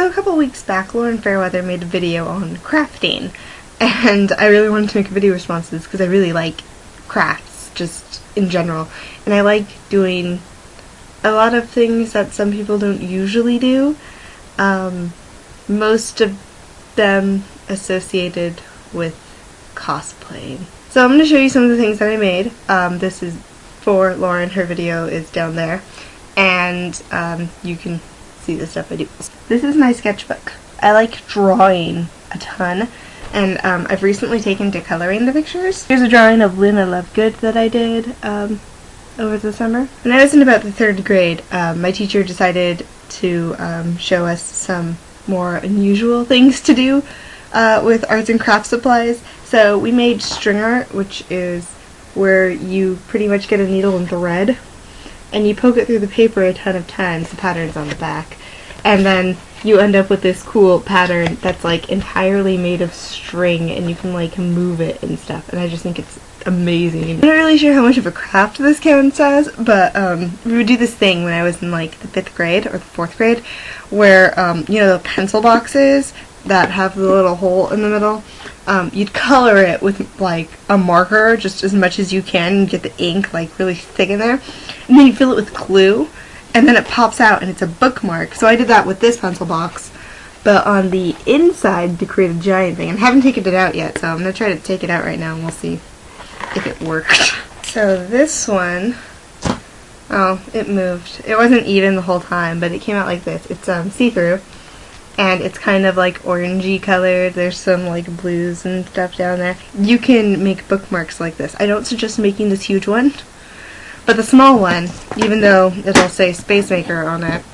So a couple weeks back, Lauren Fairweather made a video on crafting, and I really wanted to make a video response to this because I really like crafts, just in general, and I like doing a lot of things that some people don't usually do, most of them associated with cosplaying. So I'm going to show you some of the things that I made. This is for Lauren, her video is down there, and you can see the stuff I do. This is my sketchbook. I like drawing a ton, and I've recently taken to coloring the pictures. Here's a drawing of Lynn Lovegood that I did over the summer. When I was in about the 3rd grade, my teacher decided to show us some more unusual things to do with arts and crafts supplies. So we made string art, which is where you pretty much get a needle and thread, and you poke it through the paper a ton of times, the pattern's on the back, and then you end up with this cool pattern that's like entirely made of string, and you can like move it and stuff, and I just think it's amazing. I'm not really sure how much of a craft this counts as, but we would do this thing when I was in like the 5th grade or the 4th grade where, you know, the pencil boxes that have the little hole in the middle, you'd color it with like a marker just as much as you can and get the ink like really thick in there, and then you fill it with glue, and then it pops out and it's a bookmark. So I did that with this pencil box, but on the inside to create a giant thing. I haven't taken it out yet, so I'm going to try to take it out right now and we'll see if it works. So this one, oh, it moved. It wasn't even the whole time, but it came out like this. It's see-through, and it's kind of like orangey colored. There's some like blues and stuff down there. You can make bookmarks like this. I don't suggest making this huge one, but the small one, even though it'll say Space Maker on it,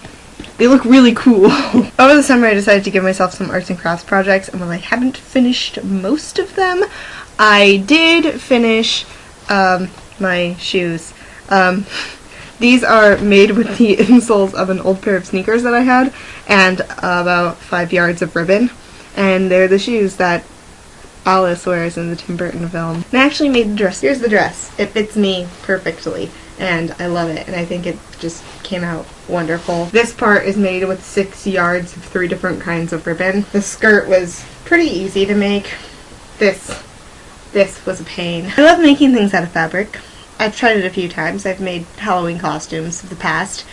they look really cool. Over the summer I decided to give myself some arts and crafts projects, and while I haven't finished most of them, I did finish my shoes. These are made with the insoles of an old pair of sneakers that I had and about 5 yards of ribbon, and they're the shoes that Alice wears in the Tim Burton film. And I actually made the dress. Here's the dress. It fits me perfectly, and I love it, and I think it just came out wonderful. This part is made with 6 yards of 3 different kinds of ribbon. The skirt was pretty easy to make. This was a pain. I love making things out of fabric. I've tried it a few times. I've made Halloween costumes of the past,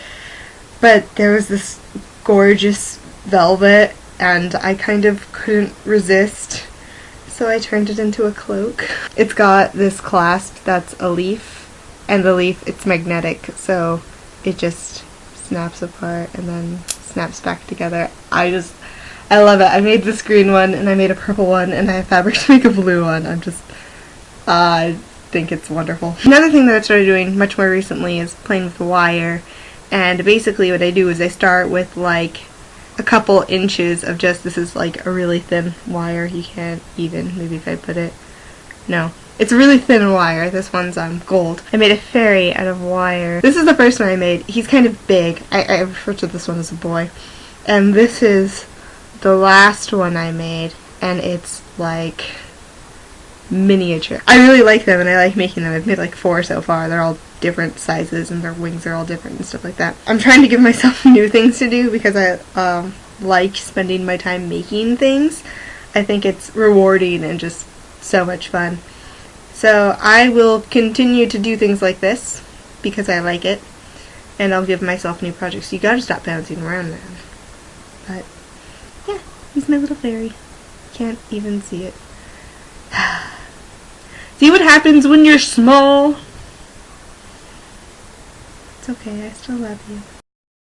but there was this gorgeous velvet and I kind of couldn't resist, so I turned it into a cloak. It's got this clasp that's a leaf, and the leaf, it's magnetic, so it just snaps apart and then snaps back together. I love it. I made this green one, and I made a purple one, and I have fabric to make a blue one. I think it's wonderful. Another thing that I've started doing much more recently is playing with the wire, and basically what I do is I start with like a couple inches of just, this is like a really thin wire. You can't even, maybe if I put it, no. It's a really thin wire. This one's gold. I made a fairy out of wire. This is the first one I made. He's kind of big. I refer to this one as a boy. And this is the last one I made, and it's like miniature. I really like them, and I like making them. I've made like 4 so far. They're all different sizes, and their wings are all different and stuff like that. I'm trying to give myself new things to do because I like spending my time making things. I think it's rewarding and just so much fun. So I will continue to do things like this because I like it, and I'll give myself new projects. You gotta stop bouncing around, man. But yeah, he's my little fairy. Can't even see it. See what happens when you're small? It's okay, I still love you.